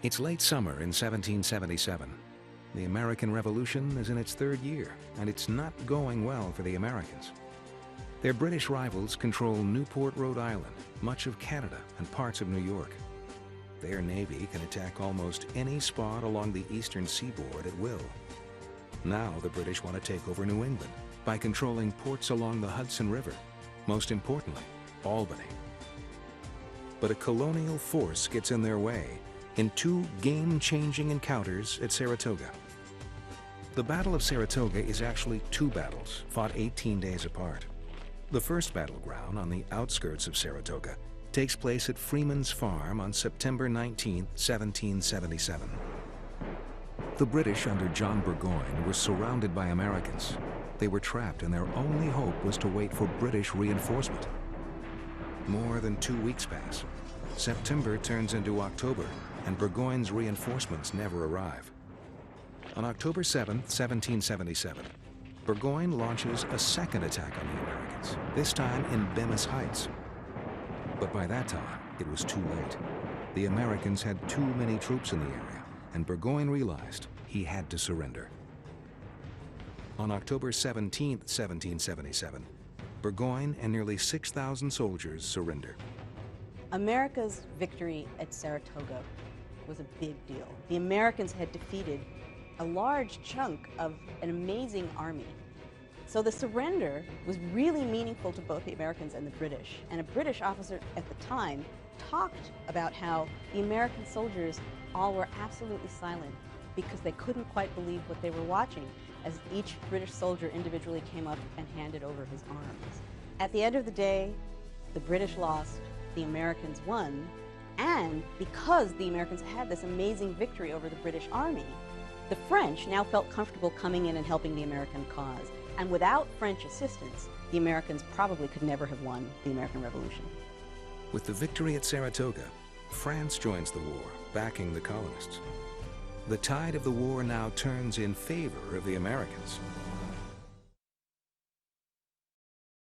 It's late summer in 1777. The American Revolution is in its third year, and it's not going well for the Americans. Their British rivals control Newport, Rhode Island, much of Canada, and parts of New York. Their navy can attack almost any spot along the eastern seaboard at will. Now the British want to take over New England by controlling ports along the Hudson River, most importantly, Albany. But a colonial force gets in their way in two game-changing encounters at Saratoga. The Battle of Saratoga is actually two battles, fought 18 days apart. The first battleground on the outskirts of Saratoga takes place at Freeman's Farm on September 19, 1777. The British under John Burgoyne were surrounded by Americans. They were trapped, and their only hope was to wait for British reinforcement. More than 2 weeks pass. September turns into October, and Burgoyne's reinforcements never arrive. On October 7, 1777, Burgoyne launches a second attack on the Americans, this time in Bemis Heights. But by that time, it was too late. The Americans had too many troops in the area, and Burgoyne realized he had to surrender. On October 17, 1777, Burgoyne and nearly 6,000 soldiers surrender. America's victory at Saratoga was a big deal. The Americans had defeated a large chunk of an amazing army. So the surrender was really meaningful to both the Americans and the British. And a British officer at the time talked about how the American soldiers all were absolutely silent because they couldn't quite believe what they were watching as each British soldier individually came up and handed over his arms. At the end of the day, the British lost, the Americans won, and because the Americans had this amazing victory over the British Army, the French now felt comfortable coming in and helping the American cause. And without French assistance, the Americans probably could never have won the American Revolution. With the victory at Saratoga, France joins the war, backing the colonists. The tide of the war now turns in favor of the Americans.